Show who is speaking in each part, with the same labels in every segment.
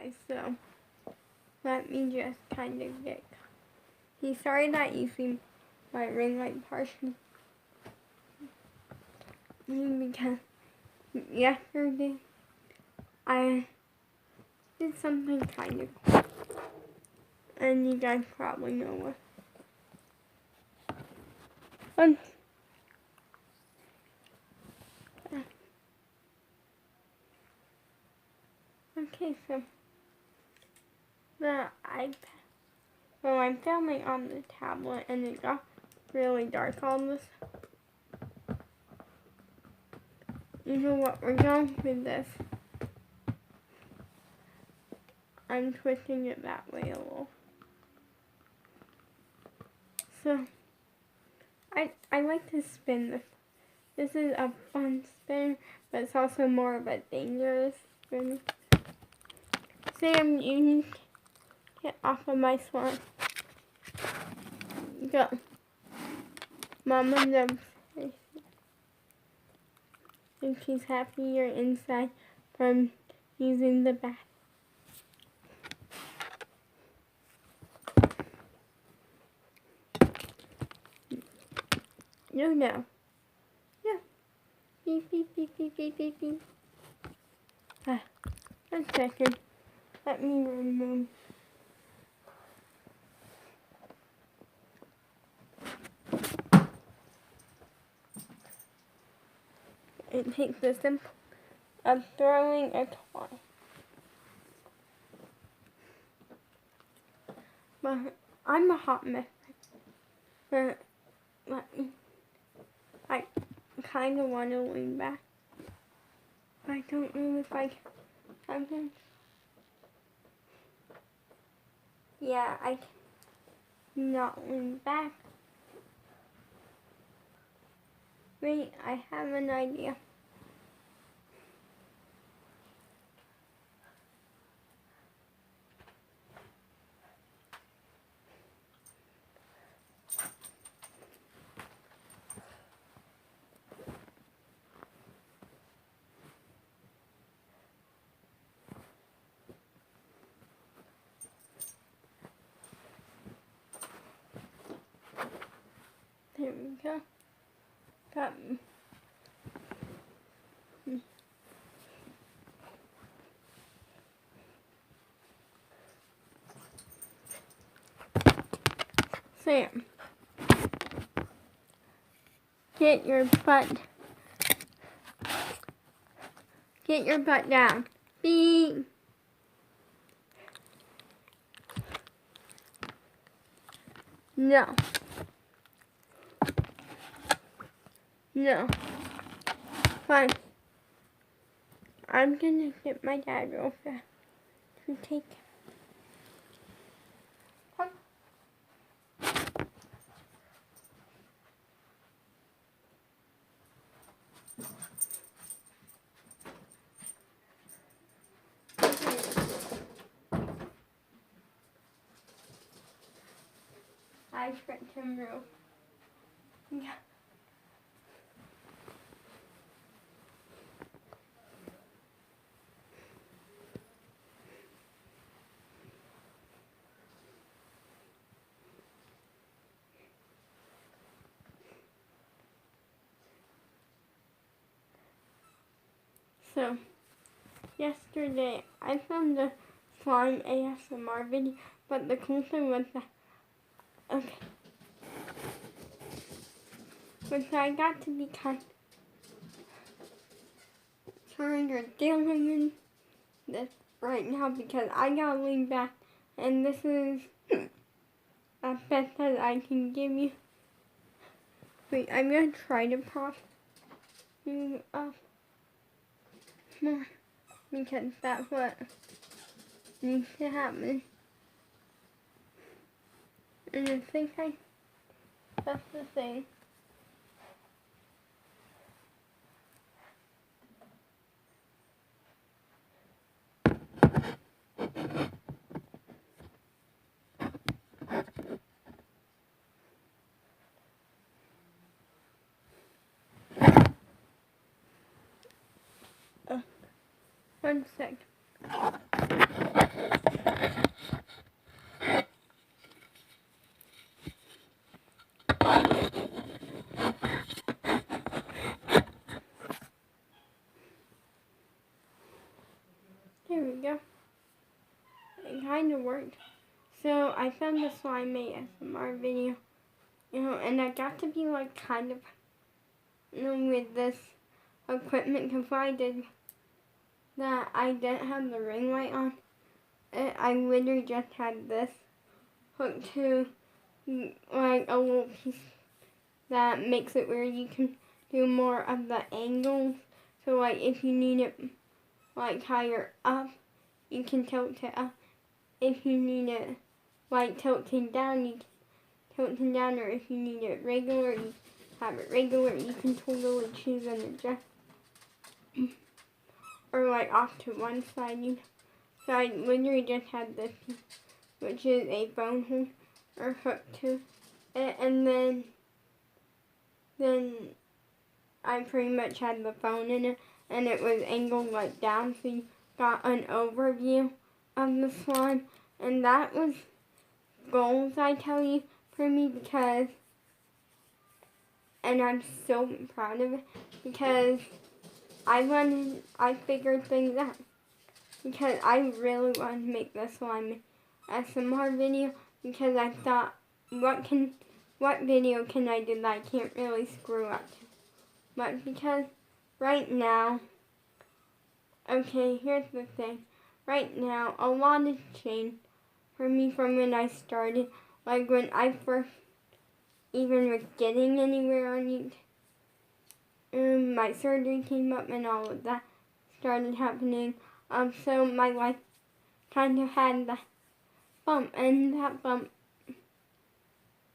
Speaker 1: guys, so let me just kind of get. Sorry that you see my ring light partially. Because yesterday I did something kind of cool. And you guys probably know what. Okay, so the iPad. Well, I'm filming on the tablet and it got really dark on this. You know what, we're going with this. I'm twisting it that way a little. So, I like to spin this. This is a fun spin, but it's also more of a dangerous spin. Sam, you need to get off of my swan. Go. Mama loves her. And she's happy you're inside from using the bath. No. Yeah. Beep, beep, beep, beep, beep, beep, beep. 1 second. Let me remove. It takes the simple of throwing a toy. But I'm a hot mess. But I kind of want to lean back. I don't know if I can. Yeah, I cannot lean back. Wait, I have an idea. There we go. Got me. Sam, get your butt down. Beep. No. Fine. I'm gonna get my dad real fast to take. Come. I tricked him real. Yeah. So, yesterday I filmed a slime ASMR video, but the cool thing was that, which I got to be kind of dealing in this right now because I gotta lean back, and this is the best that I can give you. Wait, I'm gonna try to prop you up more because that's what needs to happen. And I think that's the thing. One sec. kind of worked. So I found the slime ASMR video, and I got to be like kind of, with this equipment, because I did that, I didn't have the ring light on. I literally just had this hooked to like a little piece that makes it where you can do more of the angles. So like if you need it like higher up, you can tilt it up. If you need it like tilting down, you can tilt it down, or if you need it regular, you have it regular. You can totally choose and adjust. Or like off to one side. So I literally just had this piece, which is a phone holder hooked to it, and then I pretty much had the phone in it, and it was angled like down, so you got an overview of the slime. And that was goals, I tell you, for me, because, and I'm so proud of it, because I figured things out. Because I really wanted to make this slime ASMR video, because I thought, what video can I do that I can't really screw up to? But because right now, okay, here's the thing. Right now, a lot has changed for me from when I started. Like when I first even was getting anywhere on YouTube. My surgery came up and all of that started happening. So my life kind of had the bump, and that bump,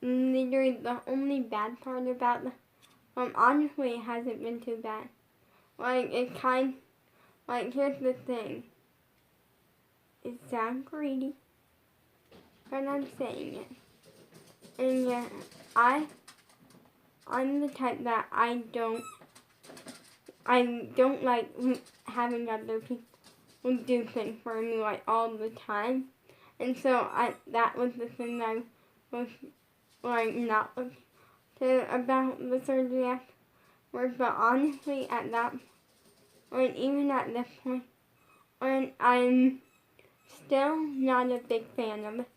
Speaker 1: literally the only bad part about the honestly, it hasn't been too bad. Like, here's the thing. It sounds greedy, but I'm saying it. And yeah, I'm the type that I don't like having other people do things for me, like, all the time. And so, that was the thing that I was, like, not looking to about the surgery afterwards. But honestly, at that point, even at this point, I'm still not a big fan of it.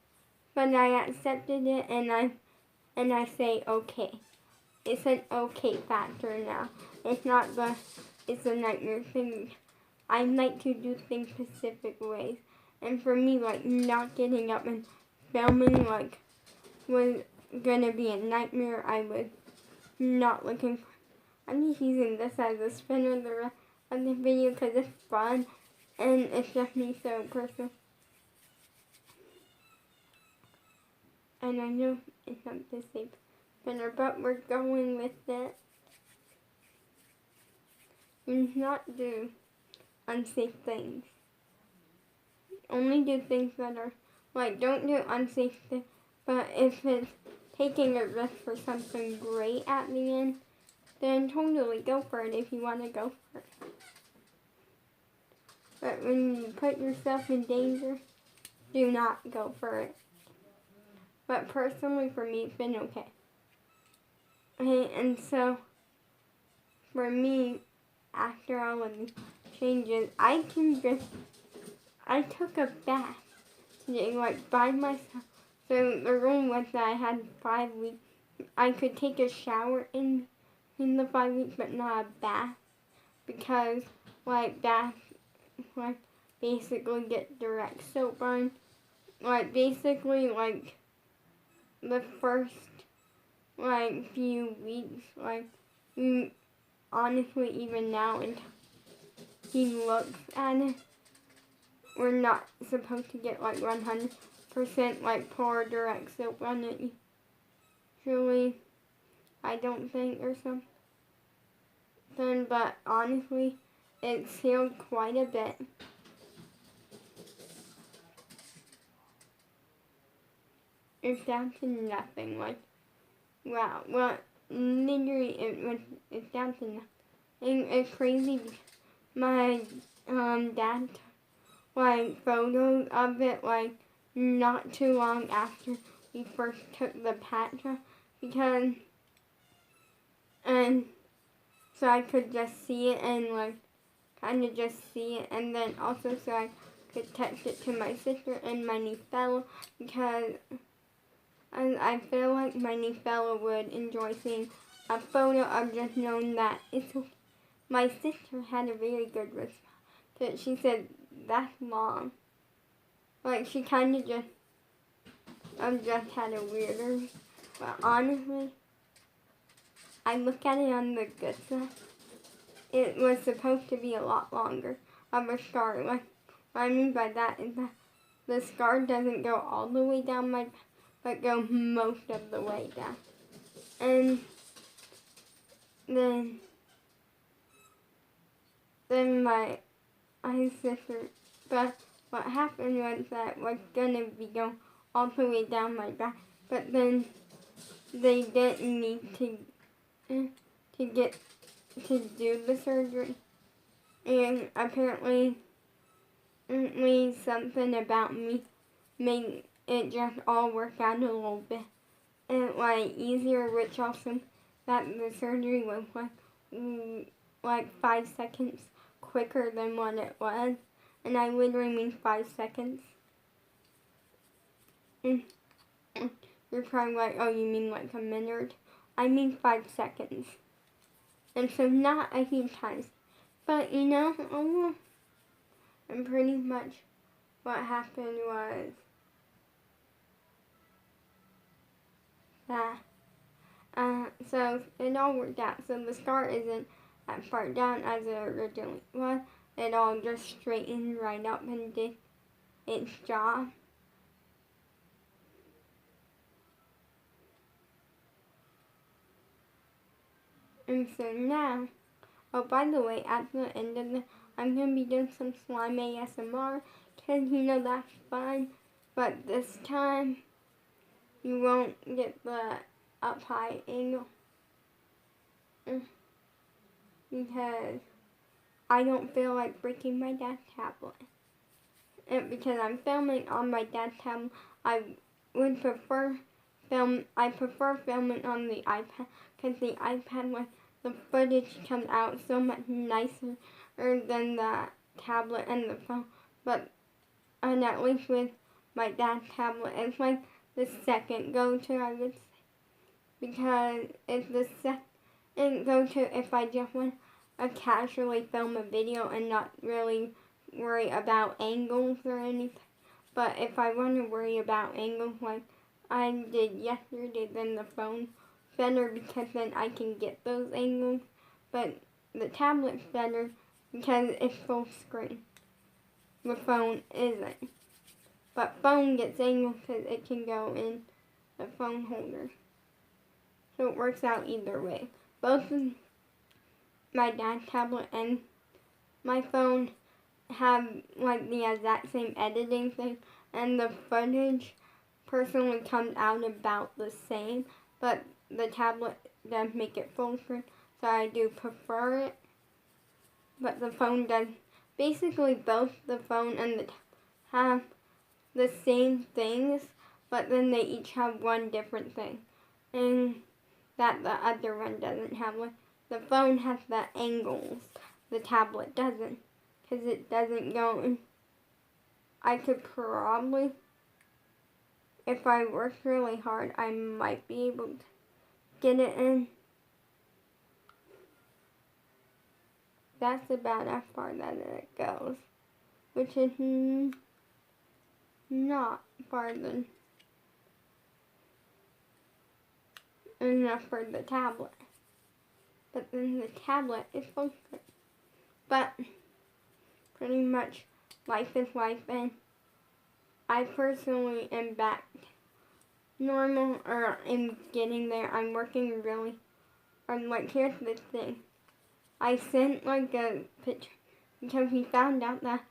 Speaker 1: But I accepted it, and I say okay. It's an okay factor now. It's not it's a nightmare thing. I like to do things specific ways. And for me, like, not getting up and filming, like, was gonna be a nightmare. I was not looking for, I'm just using this as a spinner the rest of the video because it's fun. And it's just me so personal. And I know it's not the same spinner, but we're going with it. Do not do unsafe things. Only do things that are, like, don't do unsafe things, but if it's taking a risk for something great at the end, then totally go for it if you want to go for it. But when you put yourself in danger, do not go for it. But personally, for me, it's been okay. Okay, and so, for me, after all of the changes, I took a bath today, like, by myself. So the rule was that I had 5 weeks. I could take a shower in the 5 weeks, but not a bath. Because, like, baths, like, basically get direct soap on. Like, basically, like, the first, like, few weeks, like, honestly, even now, until he looks at it, we're not supposed to get, like, 100% like pour direct soap on it. Usually, I don't think, or something, but honestly, it's healed quite a bit. It's down to nothing, like, wow, well, literally, it's down to nothing. It's crazy because my dad took, like, photos of it, like, not too long after we first took the patch off, because, and so I could just see it and, like, kind of just see it, and then also so I could text it to my sister and my niece Bella, because I feel like my niece Bella would enjoy seeing a photo of just knowing that it's okay. My sister had a very good response. She said, "That's mom." Like, she kind of just had a weirder. But honestly, I look at it on the good side. It was supposed to be a lot longer of a scar. Like, what I mean by that is that the scar doesn't go all the way down my back, but go most of the way down. And then my sister, but what happened was that was gonna be going all the way down my back, but then they didn't need to do the surgery, and apparently something about me made it just all work out a little bit and like easier, which also that the surgery was like 5 seconds quicker than what it was, and I literally mean 5 seconds. And you're probably like, oh, you mean like a minute? I mean 5 seconds. And so not a huge time. But you know, and pretty much what happened was that, so it all worked out. So the scar isn't as far down as it originally was. It all just straightened right up and did its job. And so now, oh, by the way, at the end of I'm going to be doing some slime ASMR, because you know that's fun. But this time, you won't get the up high angle. Because I don't feel like breaking my dad's tablet. And because I'm filming on my dad's tablet, I prefer filming on the iPad, because the iPad, when the footage comes out so much nicer than the tablet and the phone. And at least with my dad's tablet, it's like the second go-to, I would say, because it's the second go-to if I just want to casually film a video and not really worry about angles or anything. But if I want to worry about angles like I did yesterday, then the phone's better, because then I can get those angles. But the tablet's better because it's full screen. The phone isn't. But phone gets angles because it can go in the phone holder. So it works out either way. Both my dad's tablet and my phone have like the exact same editing thing, and the footage personally comes out about the same, but the tablet does make it full screen, so I do prefer it. But the phone does. Basically, both the phone and the tablet have the same things, but then they each have one different thing, and that the other one doesn't have. Like, the phone has the angles, the tablet doesn't, because it doesn't go in. I could probably, if I worked really hard, I might be able to get it in. That's about as far that it goes, which is not farther enough for the tablet. But then the tablet is full screen. But pretty much life is life, and I personally am back normal, or am getting there. I'm working really hard. Like, here's the thing. I sent like a picture because we found out that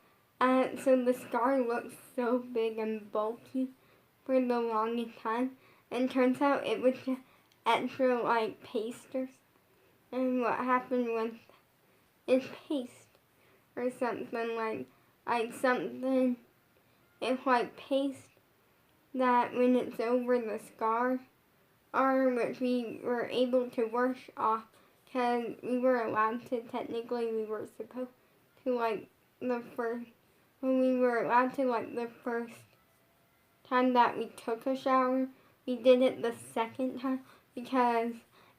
Speaker 1: so the scar looks so big and bulky for the longest time, and turns out it was just extra like paste or something. And what happened was it's paste or something like something. It's like paste that when it's over the scar, or which we were able to wash off, because we were allowed to, technically we were supposed to, like the first when we were allowed to, like, the first time that we took a shower, we did it the second time because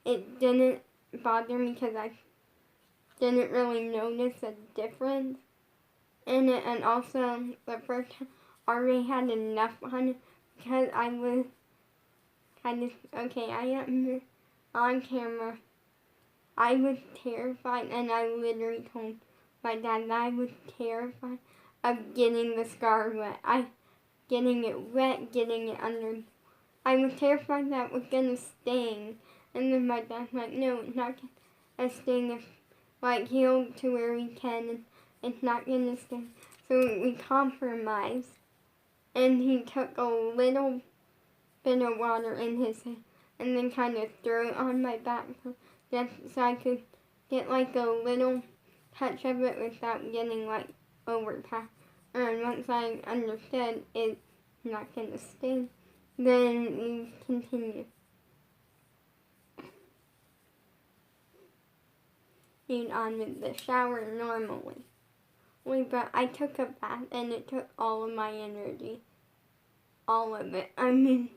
Speaker 1: it didn't bother me because I didn't really notice a difference in it. And also, the first time I already had enough on it because I was kind of, okay, I am on camera. I was terrified, and I literally told my dad that I was terrified of getting the scar wet. Getting it wet, getting it under. I was terrified that it was gonna sting, and then my dad's like, no, it's not gonna sting. If like healed to where we can, and it's not gonna sting. So we compromised, and he took a little bit of water in his hand, and then kind of threw it on my back, just so I could get like a little touch of it without getting like overpowered. And once I understood it's not gonna sting, then we continued on with the shower normally. But I took a bath and it took all of my energy. All of it. I mean,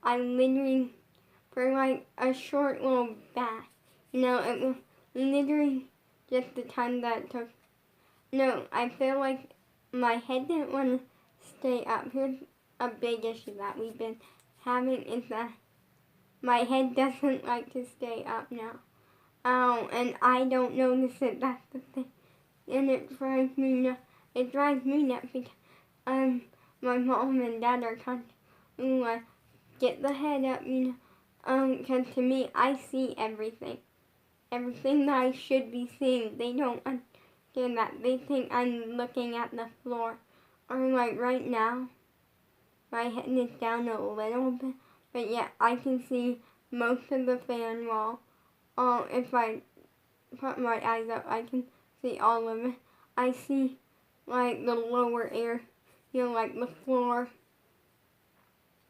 Speaker 1: I literally, for like a short little bath, it was literally just the time that it took. No, I feel like my head didn't want to stay up. Here's a big issue that we've been having is that my head doesn't like to stay up now. And I don't notice it, that's the thing. And it drives me nuts. It drives me nuts because my mom and dad are kind of like, get the head up, because to me, I see everything. Everything that I should be seeing. They don't understand that. They think I'm looking at the floor. Or like right now, my head is down a little bit, but yeah, I can see most of the fan wall. If I put my eyes up, I can see all of it. I see like the lower area, like the floor,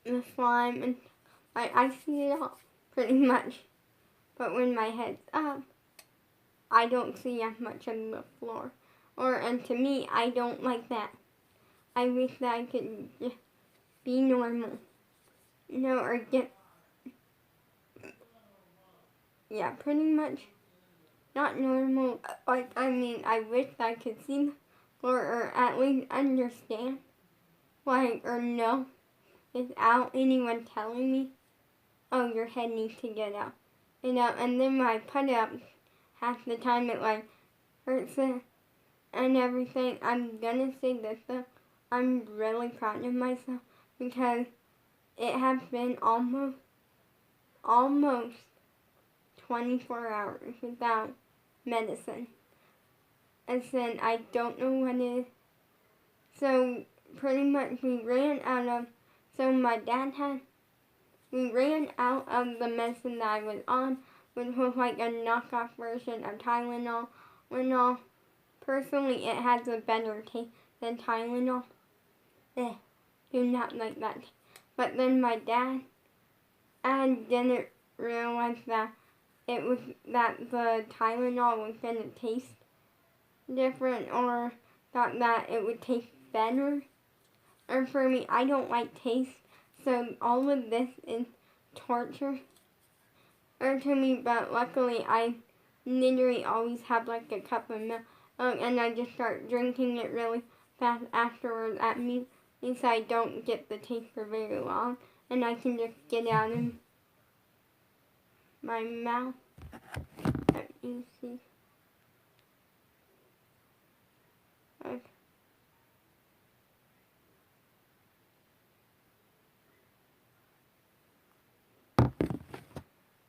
Speaker 1: the slime, and I see it all pretty much. But when my head's up, I don't see as much of the floor. And to me, I don't like that. I wish that I could just be normal, or get, yeah, pretty much not normal. Like, I mean, I wish I could see the floor or at least understand, or know, without anyone telling me, oh, your head needs to get up. And then when I put it up, half the time it like hurts it and everything. I'm gonna say this though, I'm really proud of myself because it has been almost 24 hours without medicine. And then I don't know what it is. So pretty much we ran out of the medicine that I was on, which was like a knockoff version of Tylenol. Personally, it has a better taste than Tylenol. Do not like that. But then my dad, I didn't realize that the Tylenol was gonna taste different, or thought that it would taste better. Or for me, I don't like taste, so all of this is torture to me. But luckily, I literally always have like a cup of milk, and I just start drinking it really fast afterwards at me, so I don't get the taste for very long, and I can just get out in my mouth. Let me see. Okay.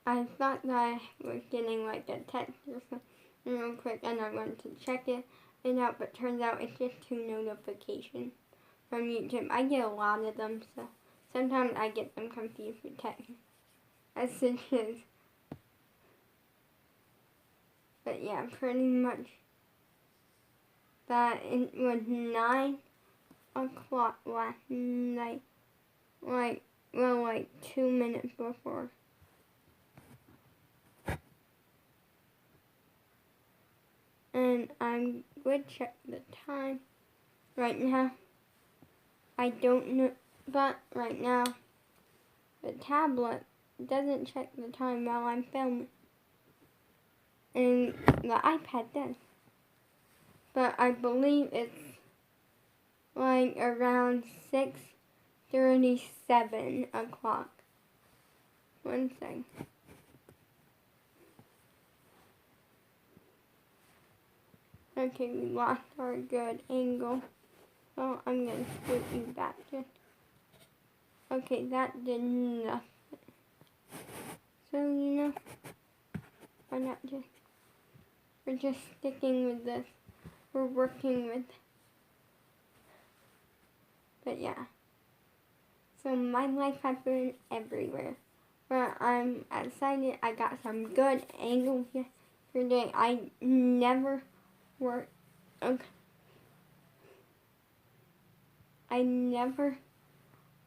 Speaker 1: I thought that I was getting like a text or something real quick, and I wanted to check it out, but turns out it's just 2 notifications from YouTube. I get a lot of them, so sometimes I get them confused with text messages. But yeah, pretty much that. It was 9 o'clock last night, like 2 minutes before. And I would check the time. right now, I don't know, but right now, the tablet doesn't check the time while I'm filming, and the iPad does. But I believe it's like around 6:37 o'clock. One second. Okay, we lost our good angle. So I'm going to scoot you back just. Okay, that did nothing. So, we're just sticking with this. We're working with, but yeah. So my life has been everywhere. But I'm excited. I got some good angles yesterday. I never worked. Okay. I never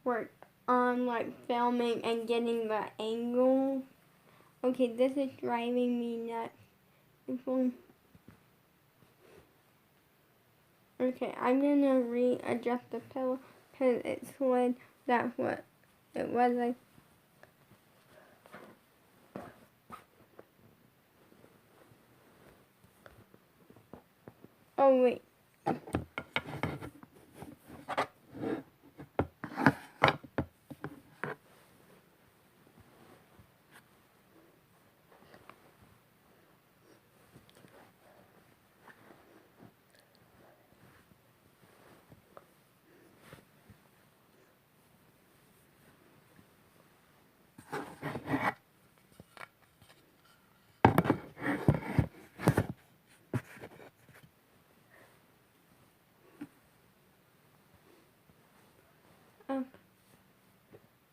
Speaker 1: worked on like filming and getting the angle. Okay, this is driving me nuts. Okay, I'm gonna readjust the pillow because it slid. That's what it was like. Oh wait.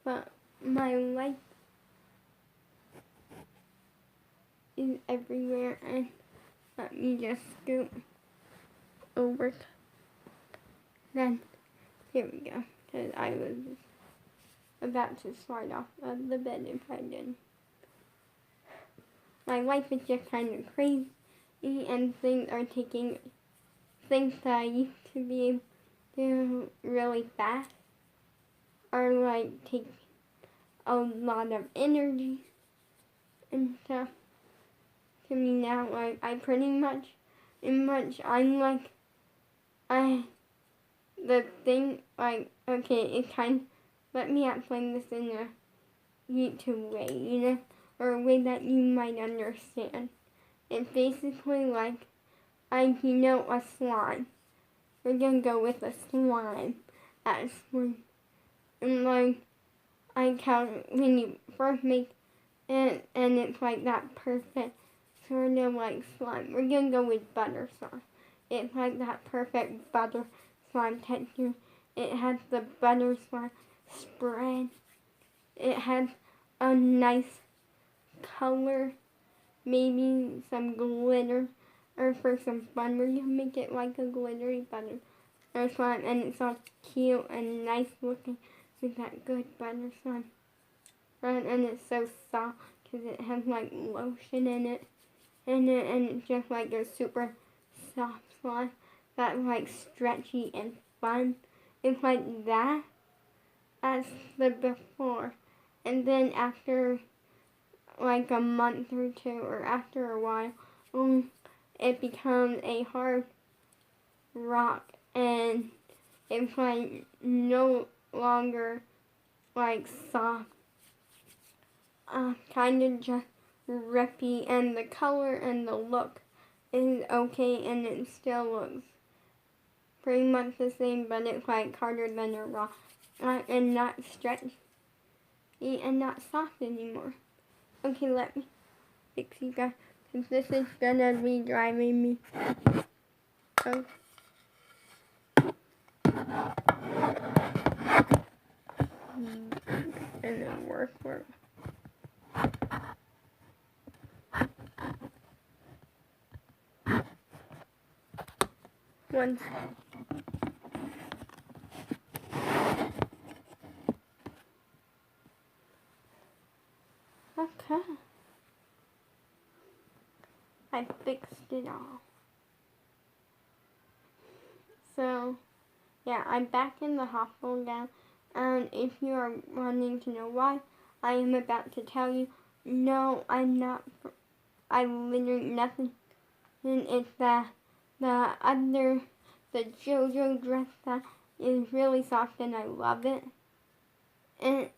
Speaker 1: But my life is everywhere, and let me just scoot over. Then, here we go, because I was about to slide off of the bed if I didn't. My life is just kind of crazy, and things that I used to be able to do really fast are like take a lot of energy and stuff to me now. Like I pretty much, I'm like, the thing, like, okay, it kind of, let me explain this in a YouTube way, or a way that you might understand. It's basically like, a slime. We're gonna go with a slime as one. And like, I count when you first make it, and it's like that perfect sort of like slime. We're gonna go with butter slime. It's like that perfect butter slime texture. It has the butter slime spread. It has a nice color, maybe some glitter, or for some fun, we're gonna make it like a glittery butter or slime, and it's all cute and nice looking with that good butter slime. Right, and it's so soft because it has like lotion in it, and it's just like a super soft slime that's like stretchy and fun. It's like that as the before, and then after like a month or two, or after a while, it becomes a hard rock, and it's like no longer like soft, kind of just rippy, and the color and the look is okay, and it still looks pretty much the same, but it's like harder than a rock, and not stretchy and not soft anymore. Okay, let me fix you guys, because this is gonna be driving me. Okay. And then work. One second. Okay. I fixed it all. So, yeah, I'm back in the hospital now, and if you are wanting to know why, I am about to tell you. No, I'm not. I literally nothing. And it's the JoJo dress that is really soft, and I love it. And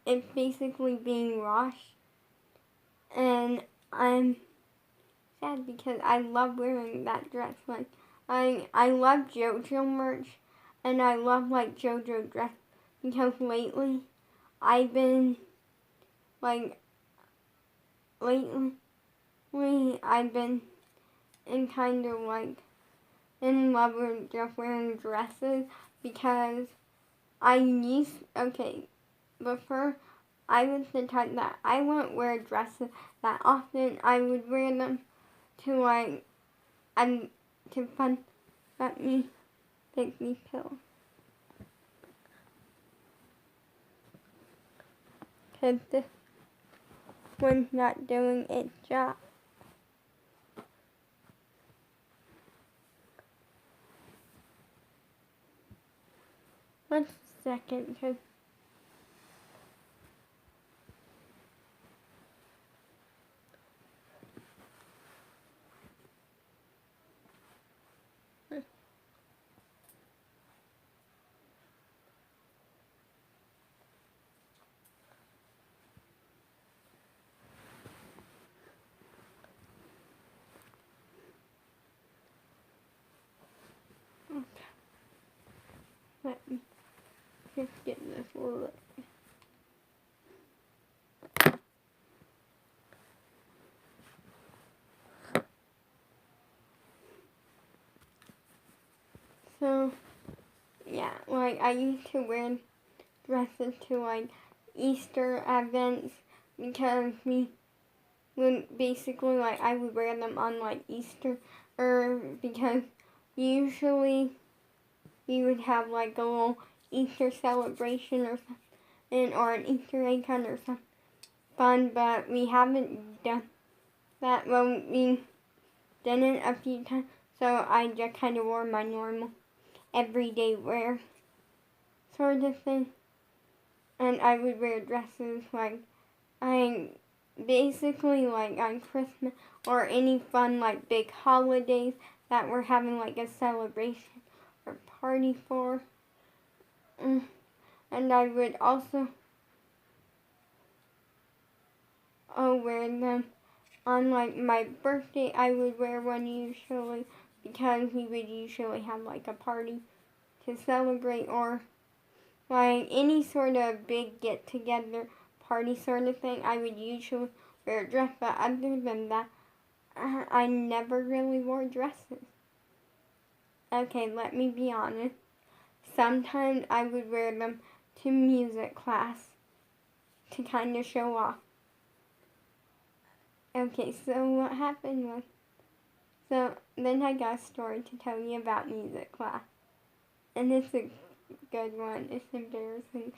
Speaker 1: it's basically being washed, and I'm sad because I love wearing that dress. Like I love JoJo merch, and I love like JoJo dress because lately I've been like lately I've been in kind of like in love with just wearing dresses because before I was the type that I wouldn't wear dresses that often. I would wear them to like to fun. Let me take these pills. Cause this one's not doing its job. One second, cause let me just get this little. So yeah, like I used to wear dresses to like Easter events because we would basically like I would wear them on like Easter or because usually we would have like a little Easter celebration or something or an Easter egg hunt or something fun, but we haven't done that. Well, we done it a few times, so I just kind of wore my normal everyday wear sort of thing. And I would wear dresses like I basically like on Christmas or any fun like big holidays that we're having like a celebration or party for. And I would also wear them on like my birthday. I would wear one usually because we would usually have like a party to celebrate or like any sort of big get together party sort of thing. I would usually wear a dress, but other than that, I never really wore dresses. Okay, let me be honest. Sometimes I would wear them to music class to kind of show off. Okay, so what happened was, so then I got a story to tell you about music class. And it's a good one. It's embarrassing.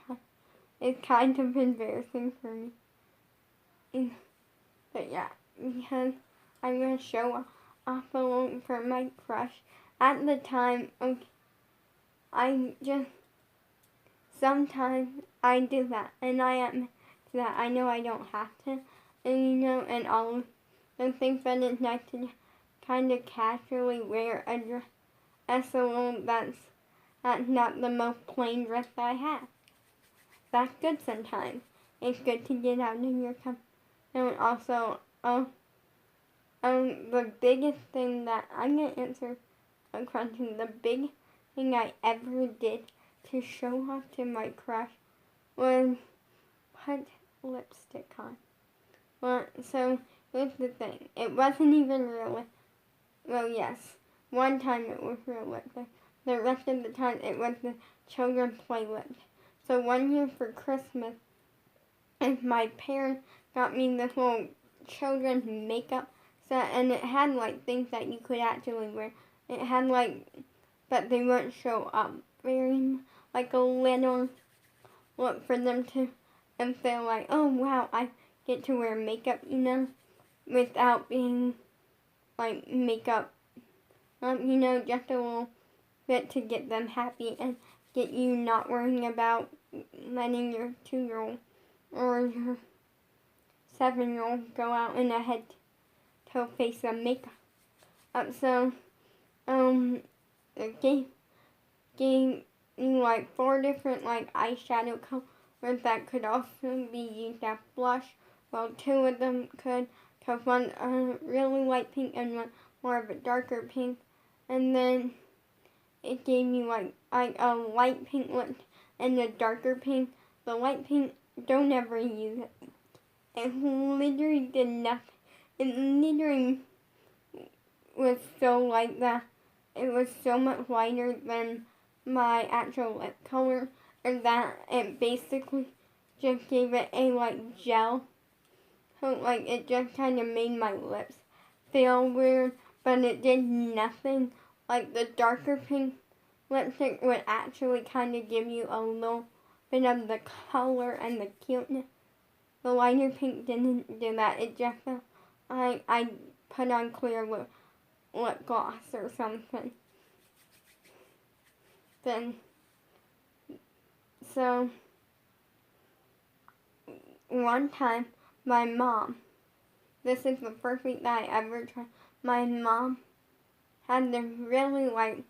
Speaker 1: It's kind of embarrassing for me. But yeah, because I'm going to show off a little for my crush. At the time, okay, sometimes I do that. And I admit to that. I know I don't have to. And and all of the things, but it's nice to kind of casually wear a dress alone that's not the most plain dress I have. That's good sometimes. It's good to get out of your comfort zone. Also, the biggest thing that I'm going to answer a question, the big thing I ever did to show off to my crush was put lipstick on. Well, so here's the thing. It wasn't even real. Well, yes. One time it was real lipstick. The rest of the time it was the children's play lipstick. So one year for Christmas, my parents got me this little children's makeup set, and it had like things that you could actually wear. It had like, but they wouldn't show up very, like a little look for them to, and feel like, oh wow, I get to wear makeup, without being like makeup just a little bit to get them happy and get you not worrying about letting your 2-year-old or your 7-year-old go out in a head-to-toe face of makeup. So, it gave you like 4 different like eyeshadow colors that could also be used as blush. Well, 2 of them could, cause one really light pink and one more of a darker pink. And then it gave me like a light pink lip and a darker pink. The light pink, don't ever use it. It literally did nothing. It literally was so light that it was so much lighter than my actual lip color, and that it basically just gave it a like gel. So like it just kind of made my lips feel weird, but it did nothing. Like the darker pink lipstick would actually kind of give you a little bit of the color and the cuteness. The lighter pink didn't do that. It just felt like I put on clear lip gloss or something. So one time, my mom, this is the first week that I ever tried, my mom had the really like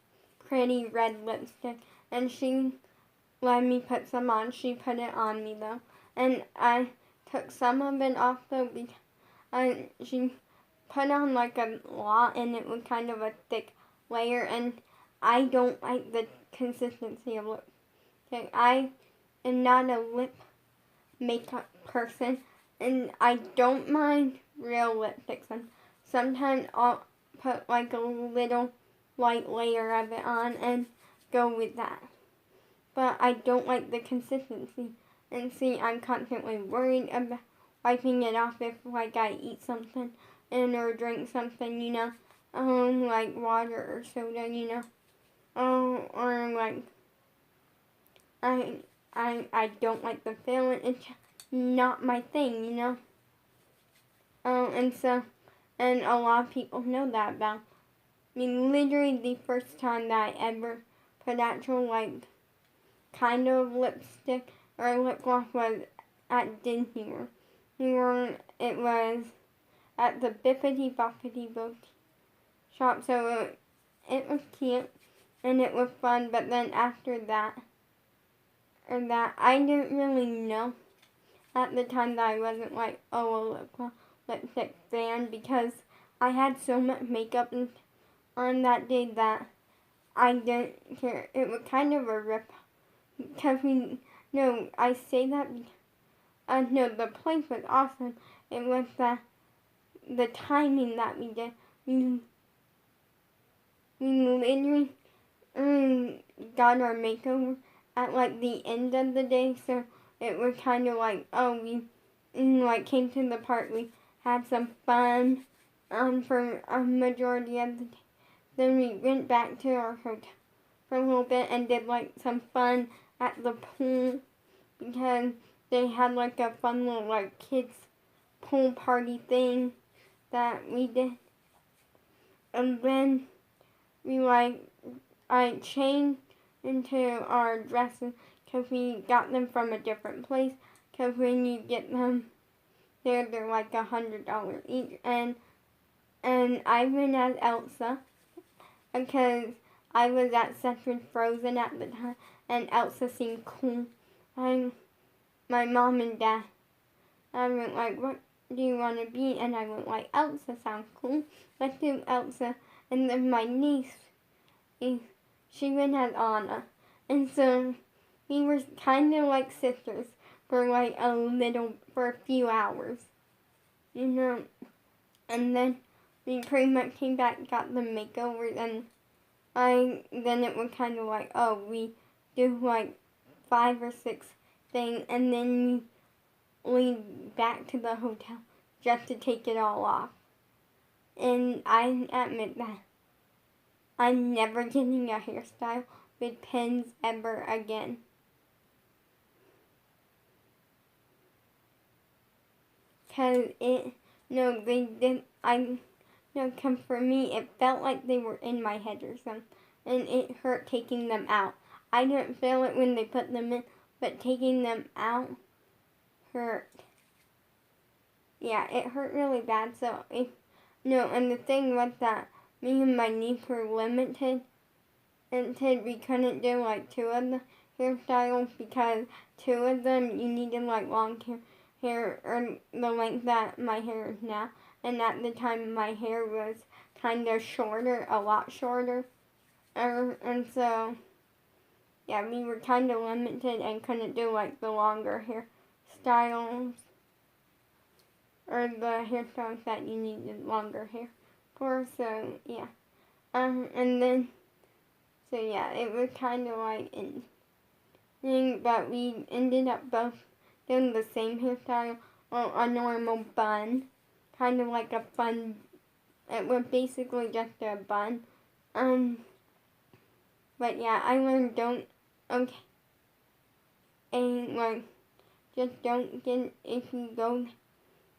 Speaker 1: pretty red lipstick, and she let me put some on. She put it on me though, and I took some of it off though because she put on like a lot, and it was kind of a thick layer, and I don't like the consistency of lipstick. I am not a lip makeup person, and I don't mind real lipsticks, and sometimes I'll put like a little light layer of it on and go with that. But I don't like the consistency. And see, I'm constantly worried about wiping it off if like I eat something and or drink something, like water or soda, or like I don't like the feeling. It's not my thing. And a lot of people know that about me. Literally the first time that I ever put actual like kind of lipstick or lip gloss was at Disney World. It was at the Bippity Boppity Boutique shop, so it was cute and it was fun. But then after that, I didn't really know at the time that I wasn't like a lipstick fan because I had so much makeup on that day that I didn't care. It was kind of a rip because I say that because the place was awesome. It was the timing that we did. We literally got our makeover at like the end of the day, so it was kind of like, we like came to the park, we had some fun for a majority of the day. Then we went back to our hotel for a little bit and did like some fun at the pool because they had like a fun little like kids pool party thing that we did. And then I changed into our dresses because we got them from a different place. Because when you get them, they're like $100 each. And I went as Elsa because I was at Sesame Frozen at the time, and Elsa seemed cool. My mom and dad, I went like, what do you want to be? And I went like, Elsa sounds cool. Let's do Elsa. And then my niece, she went as Anna. And so we were kind of like sisters for like for a few hours. And then we pretty much came back, got the makeovers, and then it was kind of like, we do like 5 or 6 things, and then we leave back to the hotel just to take it all off. And I admit that I'm never getting a hairstyle with pins ever again. Cause they didn't, No, 'cause for me, it felt like they were in my head or something, and it hurt taking them out. I didn't feel it when they put them in, but taking them out hurt. Yeah, it hurt really bad. So and the thing was that me and my niece were limited, and we couldn't do like two of the hairstyles because two of them you needed like long hair or the length that my hair is now. And at the time, my hair was kind of shorter, a lot shorter. And so, yeah, we were kind of limited and couldn't do like the longer hairstyles or the hairstyles that you needed longer hair for. So, yeah. And then, so yeah, it was kind of like interesting, but we ended up both doing the same hairstyle on a normal bun. Kind of like a fun, it was basically just a bun. But yeah, I learned and like, just don't get, if you go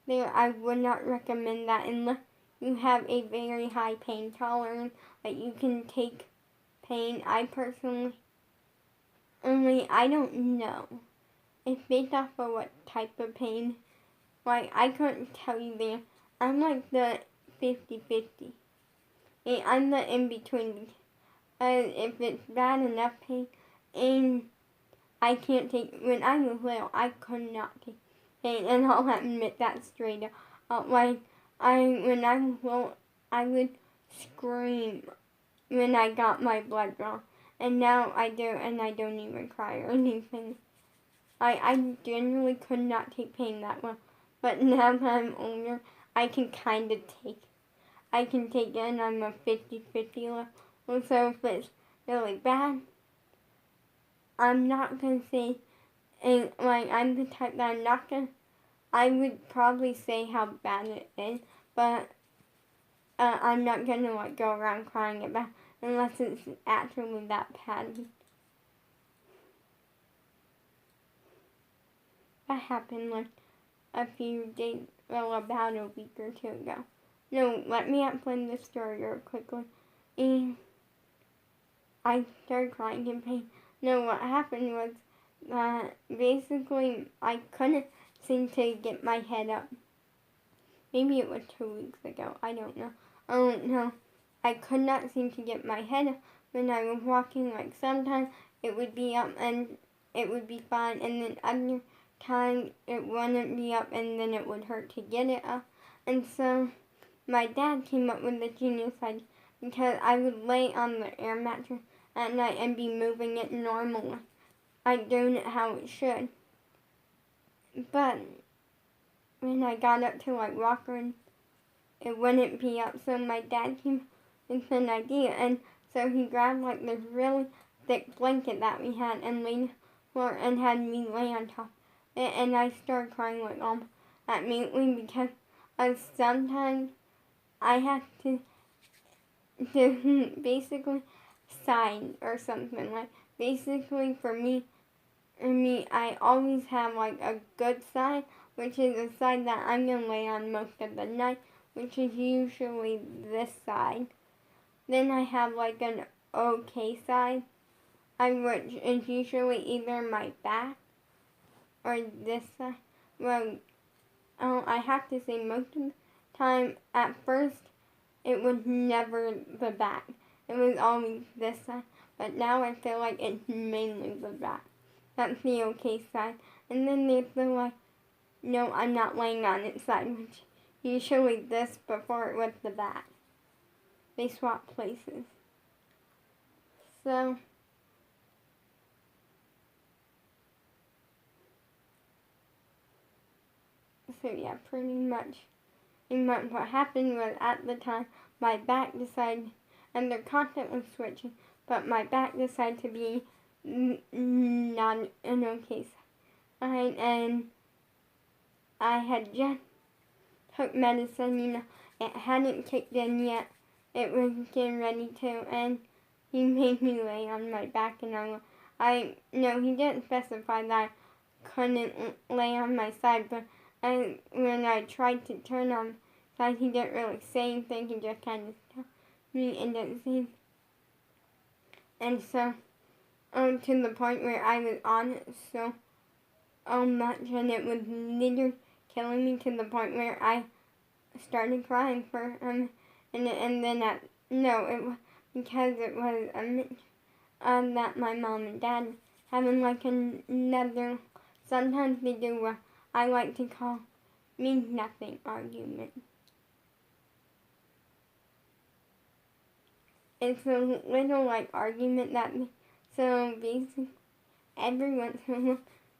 Speaker 1: there, I would not recommend that unless you have a very high pain tolerance, that you can take pain. I personally, I don't know. It's based off of what type of pain. Like, I couldn't tell you there. I'm like the 50-50. And I'm the in-between. If it's bad enough pain, and I can't take, when I was little, I could not take pain, and I'll admit that straight up. When I was little, I would scream when I got my blood drawn, and now I do, and I don't even cry or anything. I generally could not take pain that well, but now that I'm older, I can kind of take it, and I'm a 50-50 level, so if it's really bad, I'm not going to say, and like, I'm the type that I'm not going to, I would probably say how bad it is, but I'm not going to like go around crying about it unless it's actually that bad. That happened like a few days, well, about a week or two ago. No, let me explain this story real quickly. And I started crying in pain. No, what happened was that basically I couldn't seem to get my head up. Maybe it was 2 weeks ago. I don't know. No. I could not seem to get my head up when I was walking. Like, sometimes it would be up and it would be fine, and then other times it wouldn't be up and then it would hurt to get it up. And so my dad came up with the genius idea, because I would lay on the air mattress at night and be moving it normally. I'd doing it how it should. But when I got up to like walk around, it wouldn't be up. So my dad came with an idea, and so he grabbed like this really thick blanket that we had and laid floor and had me lay on top of it, and I started crying like immediately because sometimes I have to basically side or something. Like, basically for me, I always have like a good side, which is the side that I'm gonna lay on most of the night, which is usually this side. Then I have like an okay side, which is usually either my back or this side. Well, I have to say most of the time, at first, it was never the back. It was always this side. But now I feel like it's mainly the back. That's the okay side. And then there's the like, no, I'm not laying on its side, which usually this before it was the back. They swap places. So yeah, pretty much what happened was, at the time, my back decided, and they're constantly switching, but my back decided to be not an okay side. And I had just took medicine, it hadn't kicked in yet. It was getting ready to, and he made me lay on my back, and he didn't specify that I couldn't lay on my side, but when I tried to turn on But he didn't really say anything. He just kind of stopped me and didn't say anything. And so, to the point where I was on it so much, and it was literally killing me to the point where I started crying for him. And then it was because it was that my mom and dad having like another, sometimes they do what I like to call mean nothing argument. It's a little like argument that, so basically every once in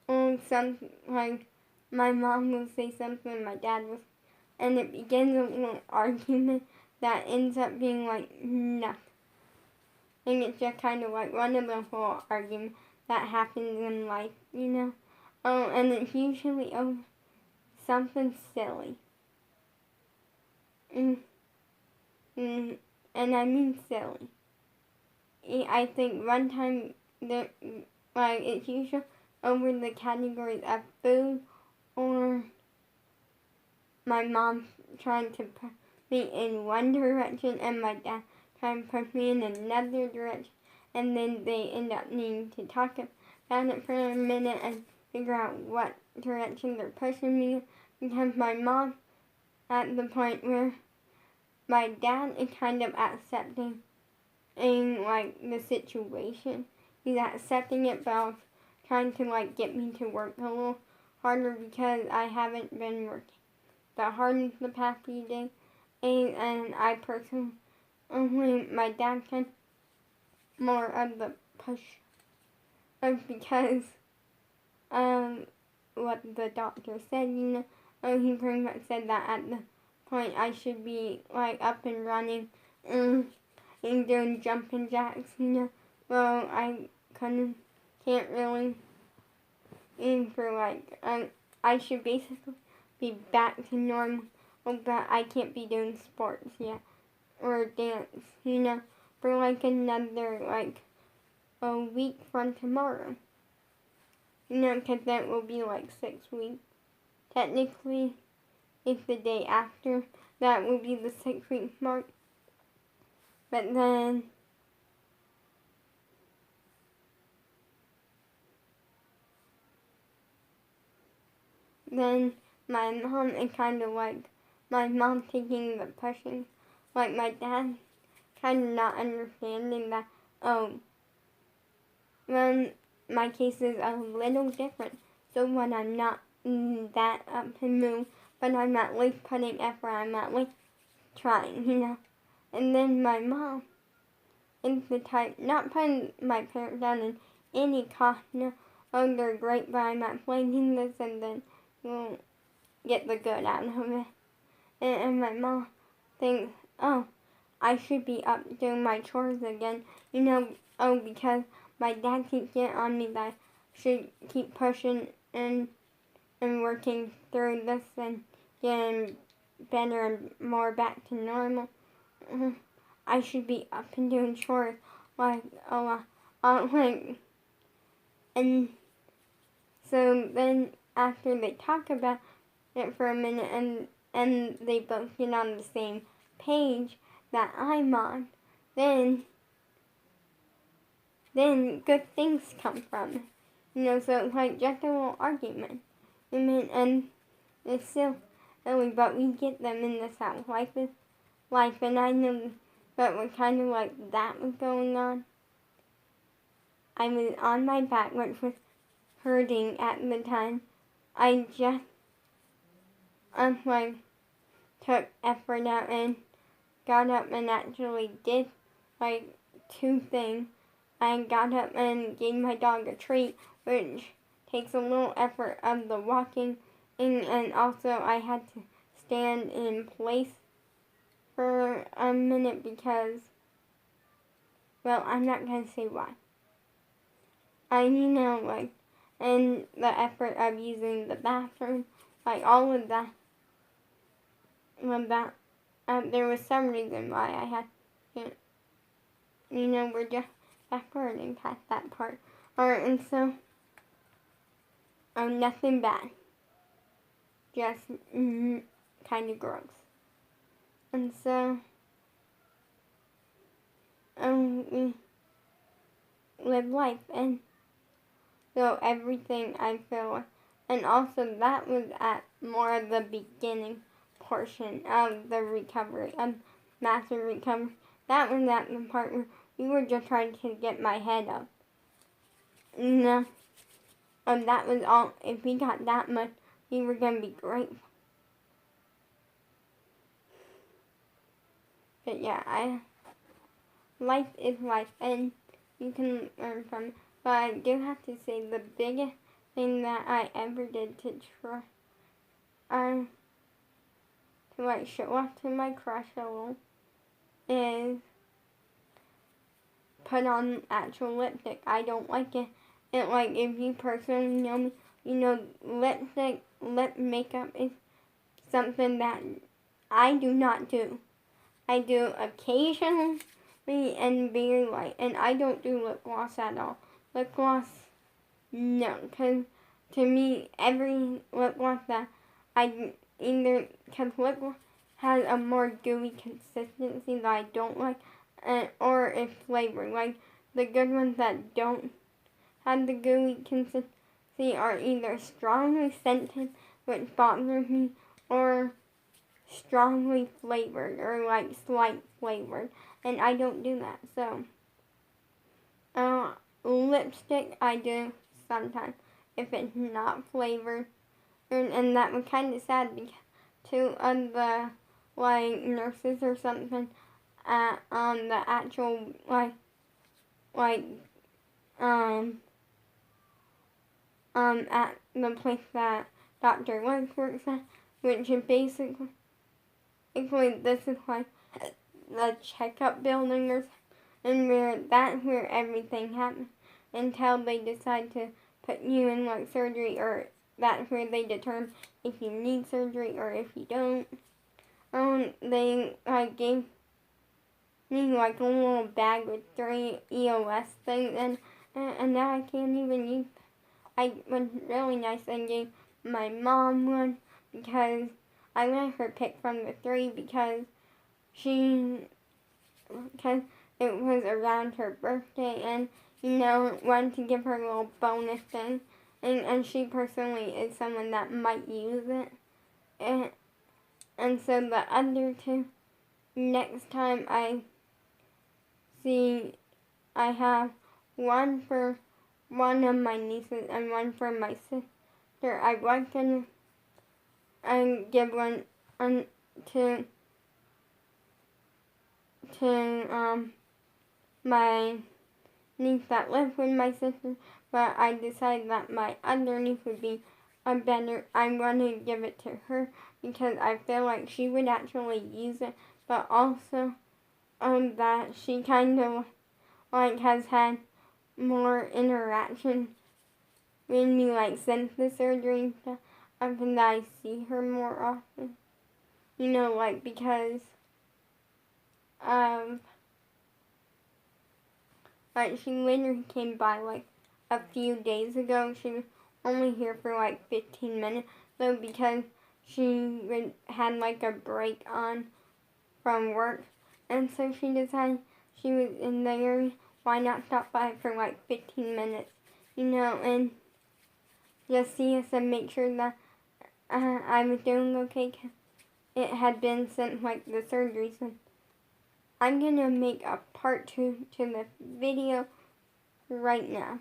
Speaker 1: a while, like my mom will say something and my dad will, and it begins a little argument that ends up being like nothing. And it's just kind of like one of the whole arguments that happens in life, you know? And it's usually over something silly. And I mean silly. I think one time that, like, it's usually over the categories of food or my mom trying to put me in one direction and my dad trying to push me in another direction, and then they end up needing to talk about it for a minute and figure out what direction they're pushing me in, because my mom, at the point where my dad is kind of accepting in like the situation. He's accepting it, but trying to like get me to work a little harder because I haven't been working that hard in the past few days. And I personally, my dad can more of the push because what the doctor said, you know, he pretty much said that at the point I should be like up and running and doing jumping jacks, you know. Well, I can't really aim for like, I should basically be back to normal, but I can't be doing sports yet or dance, you know, for like another like a week from tomorrow. You know, because that will be like 6 weeks. Technically, it's the day after. That will be the 6-week mark. But then my mom is kind of like, my mom taking the pushing. Like my dad kind of not understanding that, then my case is a little different. So when I'm not that up to move, but I'm at least putting effort, I'm at least trying, you know. And then my mom is the type, not putting my parents down in any cost, you know, oh, they're great, but I'm explaining this and then we'll get the good out of it. And my mom thinks, oh, I should be up doing my chores again, you know, because my dad keeps getting on me that I should keep pushing and working through this and getting better and more back to normal. I should be up and doing chores like a lot, and so then after they talk about it for a minute and they both get on the same page that I'm on, then good things come from it. You know, so it's like just a little argument. And it's still silly, but we get them in this house. Life is life, and I know that was kind of like that was going on. I was on my back, which was hurting at the time. I just, like, took effort out and got up and actually did, like, 2 things. I got up and gave my dog a treat, which takes a little effort of the walking, and also I had to stand in place for a minute because, well, I'm not going to say why. Like, and the effort of using the bathroom, like all of that, there was some reason why I had to, we're just efforting past that part. Alright, and so, nothing bad. Just kind of gross. And so, we live life, and so everything I feel like. And also that was at more of the beginning portion of the recovery, of massive recovery. That was at the part where we were just trying to get my head up. No. And that was all. If we got that much, we were going to be grateful. But yeah, life is life, and you can learn from it. But I do have to say, the biggest thing that I ever did to try, to like show off to my crush a little, is put on actual lipstick. I don't like it. And like, if you personally know me, you know lipstick, lip makeup is something that I do not do. I do occasionally and very light, and I don't do lip gloss at all. Lip gloss, no, because to me, every lip gloss that I either, because lip gloss has a more dewy consistency that I don't like, or it's flavored. Like, the good ones that don't have the gooey consistency are either strongly scented, which bothers me, or strongly flavored, or like slight flavored, and I don't do that. So, lipstick I do sometimes if it's not flavored, and that was kind of sad because two of the like nurses or something at the actual at the place that Dr. Woods works at, which is basically this is like the checkup building or something, and that's where everything happens until they decide to put you in like surgery, or that's where they determine if you need surgery or if you don't. They gave me like a little bag with 3 EOS things, and now I can't even use. I was really nice and gave my mom one because I let her pick from the 3 because it was around her birthday, and wanted to give her a little bonus thing, and she personally is someone that might use it, and so the other 2, next time I see, I have one for one of my nieces and one for my sister. I was gonna give one to my niece that lives with my sister, but I decided that my other niece would be I'm going to give it to her because I feel like she would actually use it, but also that she kind of like has had more interaction with me like since the surgery and stuff, and that I see her more often. Like because like she literally came by like a few days ago. She was only here for like 15 minutes though because she had like a break on from work, and so she decided she was in the area. Why not stop by for like 15 minutes, and just see us and make sure that I was doing okay. Cause it had been since like the surgery. So I'm gonna make a part 2 to this video right now.